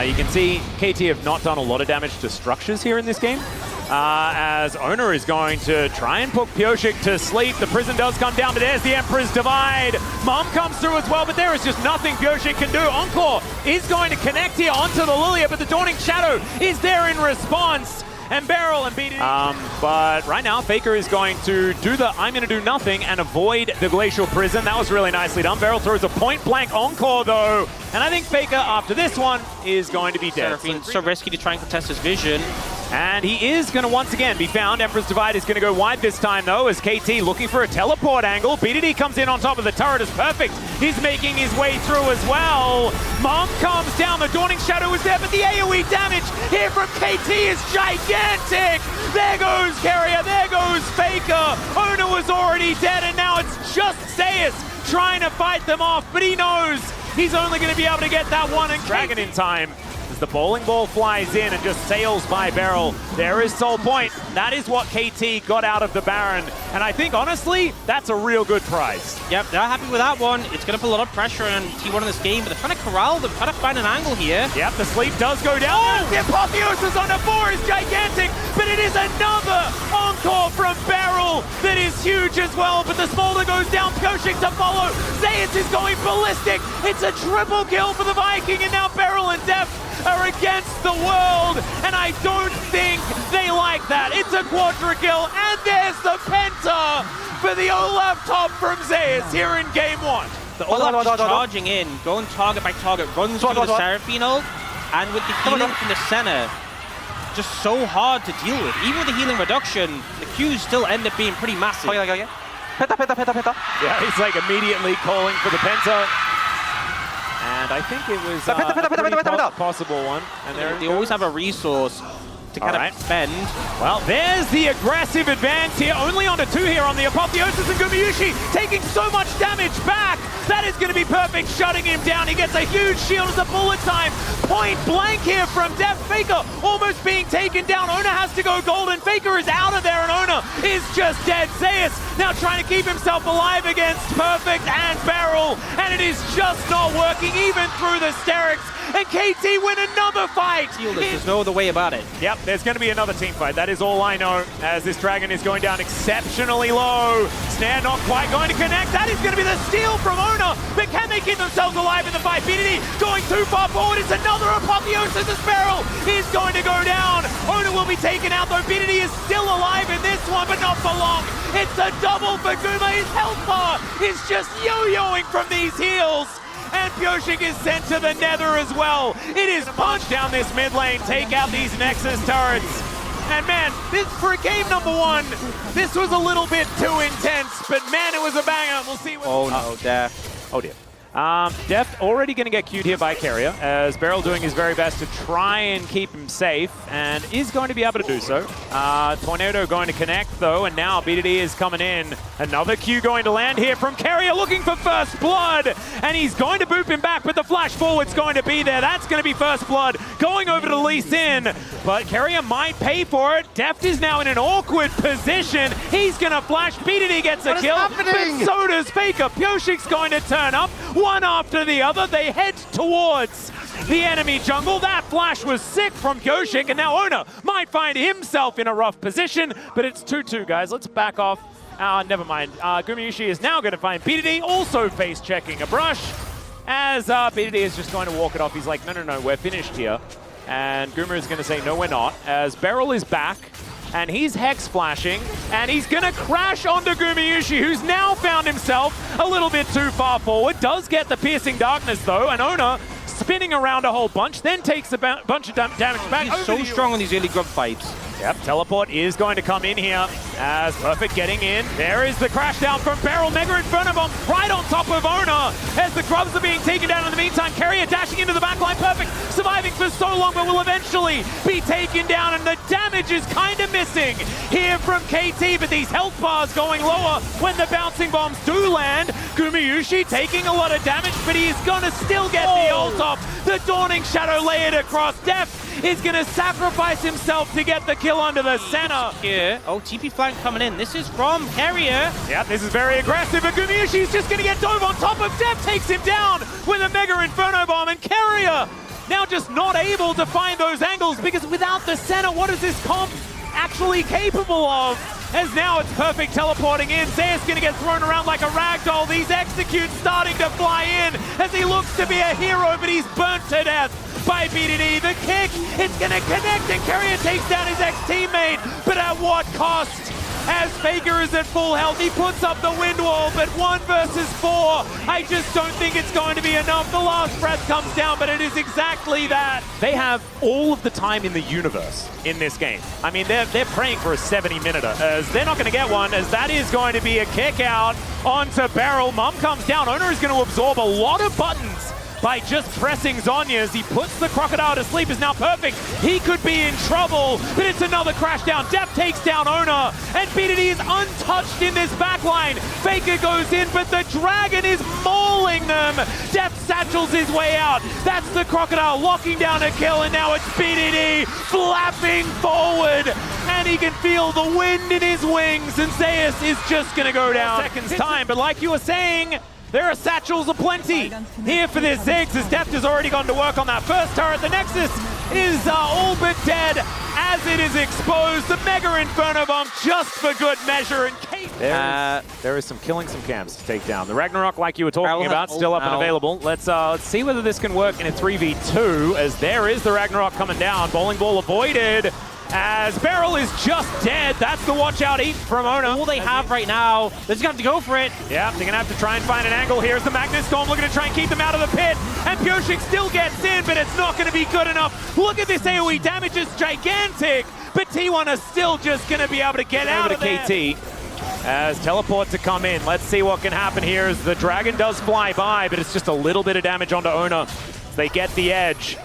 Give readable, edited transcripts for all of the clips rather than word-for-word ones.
You can see KT have not done a lot of damage to structures here in this game. As Owner is going to try and put Pyosik to sleep. The prison does come down, but there's the Emperor's Divide. Mom comes through as well, but there is just nothing Pyosik can do. Encore is going to connect here onto the Lilia, but the Dawning Shadow is there in response. And Beryl and BDD. But right now, Faker is going to do the I'm going to do nothing and avoid the Glacial Prison. That was really nicely done. Beryl throws a point-blank Encore, though. And I think Faker, after this one, is going to be dead. Seraphine so risky to try and contest his vision. And he is going to once again be found. Emperor's Divide is going to go wide this time, though, as KT looking for a teleport angle. BDD comes in on top of the turret is perfect. He's making his way through as well. Mom comes down. The Dawning Shadow is there, but the AoE damage here from KT is gigantic. There goes Carrier. There goes Faker. Owner was already dead, and now it's just Zeus trying to fight them off, but he knows he's only going to be able to get that one, and Dragon in time. As the bowling ball flies in and just sails by Beryl, there is Soul Point. That is what KT got out of the Baron. And I think, honestly, that's a real good prize. Yep, they're happy with that one. It's going to put a lot of pressure on T1 in this game, but they're trying to corral them, trying to find an angle here. Yep, the sleep does go down. Oh! The Apotheosis on the 4 is gigantic, but it is another Encore from Beryl that is huge as well. But the Smolder goes down, Pyosik to follow. Zeus is going ballistic. It's a triple kill for the Viking, and now Beryl and Deft are against the world, and I don't think they like that. It's a quadra kill, and there's the Penta for the Olaf top from Zeus here in game 1. The Olaf charging in, going target by target, runs through the Seraphine ult, and with the healing from the center, just so hard to deal with. Even with the healing reduction, the Qs still end up being pretty massive. Yeah, he's like immediately calling for the Penta. And I think it was a possible one. And there they always have a resource to kind of defend. Well, there's the aggressive advance here. Only onto 2 here on the Apotheosis, and Gumayusi taking so much damage back. That is going to be perfect, shutting him down. He gets a huge shield as a bullet time. Point blank here from Def. Faker almost being taken down. Owner has to go golden. Faker is out of there, and Owner is just dead. Zeus now trying to keep himself alive against Perfect and Beryl, and it is just not working even through the Sterix. And KT win another fight. There's no other way about it. Yep, there's going to be another team fight. That is all I know, as this Dragon is going down exceptionally low. Snare not quite going to connect. That is going to be the steal from Owner. But can they keep themselves alive in the fight? BDD going too far forward. It's another Apotheosis as Beryl is going to go down. Owner will be taken out, though. BDD is still alive in this one, but not for long. It's a double for Guma. His health bar is just yo-yoing from these heals. And Pyosik is sent to the nether as well. It is punch down this mid lane, take out these Nexus turrets. And man, this for game number 1, this was a little bit too intense, but man, it was a banger. We'll see what... Oh no, Def. Oh dear. Deft already going to get queued here by Carrier, as Beryl doing his very best to try and keep him safe, and is going to be able to do so. Tornado going to connect, though, and now BDD is coming in. Another Q going to land here from Carrier, looking for first blood, and he's going to boop him back, but the flash forward's going to be there. That's going to be first blood, going over to Lee Sin, but Carrier might pay for it. Deft is now in an awkward position. He's going to flash. BDD gets a kill, but so does Faker. Pyosik's going to turn up. One after the other, they head towards the enemy jungle. That flash was sick from Pyosik, and now Owner might find himself in a rough position, but it's 2-2, guys. Let's back off. Never mind. Gumayusi is now going to find BDD, also face-checking a brush, as BDD is just going to walk it off. He's like, no, we're finished here. And Guma is going to say, no, we're not, as Beryl is back. And he's Hex flashing, and he's gonna crash onto Gumayusi, who's now found himself a little bit too far forward. Does get the Piercing Darkness, though, and Owner spinning around a whole bunch, then takes a bunch of damage back. He's so strong on these early grub fights. Yep, teleport is going to come in here as Perfect getting in. There is the crash down from Beryl. Mega Inferno Bomb right on top of Owner as the grubs are being taken down in the meantime. Carrier dashing into the backline. Perfect surviving for so long, but will eventually be taken down, and the damage is kind of missing here from KT, but these health bars going lower when the bouncing bombs do land. Gumayusi taking a lot of damage, but he's gonna still get the ult off. The Dawning Shadow layered across. Def is gonna sacrifice himself to get the kill under the center. Here, TP flank coming in. This is from Carrier. Yeah, this is very aggressive, but Gumayusi's just gonna get dove on top of Def, takes him down with a Mega Inferno Bomb, and Carrier now just not able to find those angles, because without the center, what is this comp actually capable of? As now it's perfect teleporting in. Zeus gonna get thrown around like a ragdoll. These executes starting to fly in as he looks to be a hero, but he's burnt to death by BDD. The kick, it's gonna connect, and Carrier takes down his ex-teammate, but at what cost? As Faker is at full health, he puts up the wind wall, but 1 versus 4, I just don't think it's going to be enough. The last breath comes down, but it is exactly that. They have all of the time in the universe in this game. I mean, they're praying for a 70-minute, as they're not going to get one, as that is going to be a kick out onto Beryl. Mum comes down. Owner is going to absorb a lot of buttons by just pressing Zhonya as he puts the Crocodile to sleep. Is now perfect. He could be in trouble, but it's another crash down. Deft takes down Owner, and BDD is untouched in this backline. Faker goes in, but the Dragon is mauling them. Deft satchels his way out. That's the Crocodile locking down a kill, and now it's BDD flapping forward, and he can feel the wind in his wings, and Zeus is just gonna go down. Seconds time, but like you were saying, there are satchels aplenty here for this Ziggs, as Deft has already gone to work on that first turret. The Nexus is all but dead as it is exposed. The Mega Inferno Bomb just for good measure. And Kate, there is some killing some camps to take down. The Ragnarok, like you were talking about, still up and available. Let's see whether this can work in a 3v2, as there is the Ragnarok coming down. Bowling ball avoided, as Beryl is just dead. That's the watch out eat from Ona. All they have right now, they're just going to have to go for it. Yeah, they're going to have to try and find an angle. Here's the Magnus Storm looking to try and keep them out of the pit. And Pyoshik still gets in, but it's not going to be good enough. Look at this AoE damage, it's gigantic. But T1 is still just going to be able to get out of there. KT as teleport to come in. Let's see what can happen here, as the Dragon does fly by, but it's just a little bit of damage onto Ona. They get the edge.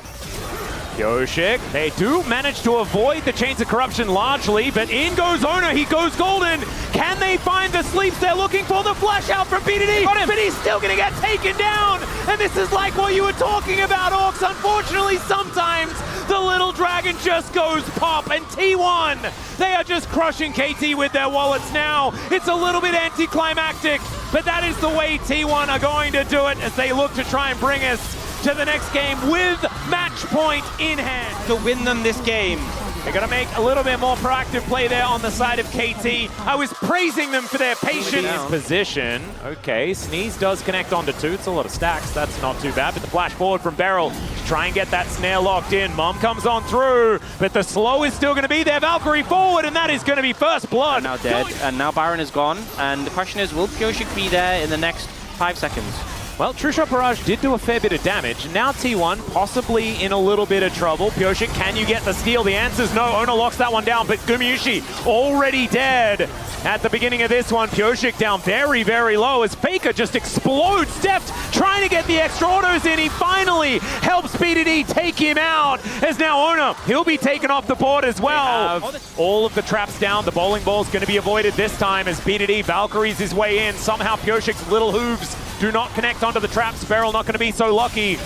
Pyoshik, they do manage to avoid the Chains of Corruption largely, but in goes Owner, he goes golden. Can they find the sleeps they're looking for? The flash out from BDD, but he's still gonna get taken down. And this is like what you were talking about, Orcs. Unfortunately, sometimes the little Dragon just goes pop, and T1, they are just crushing KT with their wallets now. It's a little bit anticlimactic, but that is the way T1 are going to do it, as they look to try and bring us to the next game with match point in hand. To win them this game, they're going to make a little bit more proactive play there on the side of KT. I was praising them for their patience. Position. Okay, Sneeze does connect onto 2. It's a lot of stacks. That's not too bad. But the flash forward from Beryl to try and get that snare locked in. Mum comes on through, but the slow is still going to be there. Valkyrie forward, and that is going to be first blood. Now dead, and now Baron is gone. And the question is, will Pyoshik be there in the next 5 seconds? Well, True Shot Barrage did do a fair bit of damage. Now T1 possibly in a little bit of trouble. Pyoshik, can you get the steal? The answer's no. Ona locks that one down, but Gumiushi already dead at the beginning of this one. Pyoshik down very, very low as Faker just explodes. Deft trying to get the extra autos in. He finally helps BDD take him out, as now Ona, he'll be taken off the board as well. All of the traps down. The bowling ball's going to be avoided this time as BDD Valkyries his way in. Somehow Pyoshik's little hooves do not connect onto the traps. Beryl not going to be so lucky.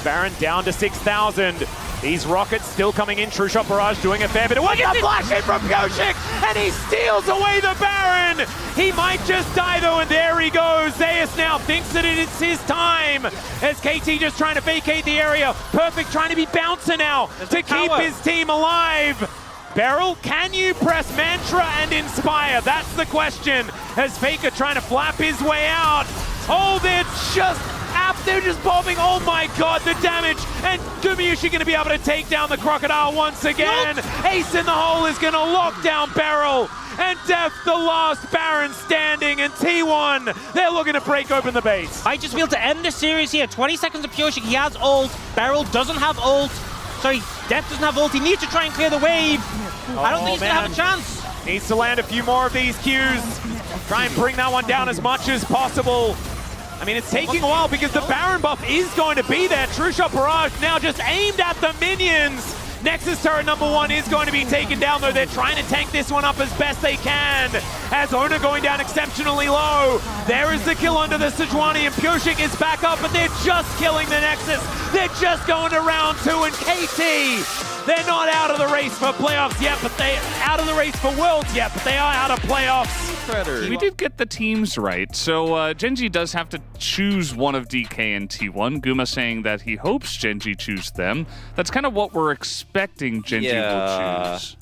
Baron down to 6,000. These rockets still coming in. True Shot Barrage doing a fair bit of work. A flash in from Pyoshik, and he steals away the Baron. He might just die though, and there he goes. Zeus now thinks that it is his time, as KT just trying to vacate the area. Perfect trying to be bouncer now to keep his team alive. Beryl, can you press Mantra and Inspire? That's the question, as Faker trying to flap his way out. Oh, they're just bombing. Oh my god, the damage. And Gumiushi going to be able to take down the Crocodile once again. Ace in the hole is going to lock down Beryl. And Deft, the last Baron standing, and T1, they're looking to break open the base. I just feel to end the series here. 20 seconds of Pyoshik, he has ult. Beryl doesn't have ult. Sorry, Deft doesn't have ult. He needs to try and clear the wave. I don't think he's going to have a chance. Needs to land a few more of these Qs. Try and bring that one down as much as possible. I mean, it's taking a while because the Baron buff is going to be there. True Shot Barrage now just aimed at the minions. Nexus turret number 1 is going to be taken down, though. They're trying to tank this one up as best they can. As Ona going down exceptionally low. There is the kill under the Sejuani, and Pyoshik is back up, but they're just killing the Nexus. They're just going to round 2, and KT They're not out of the race for playoffs yet, but they out of the race for Worlds yet, but they are out of playoffs. We did get the teams right, so Genji does have to choose one of DK and T1. Guma saying that he hopes Genji choose them. That's kind of what we're expecting Genji will choose.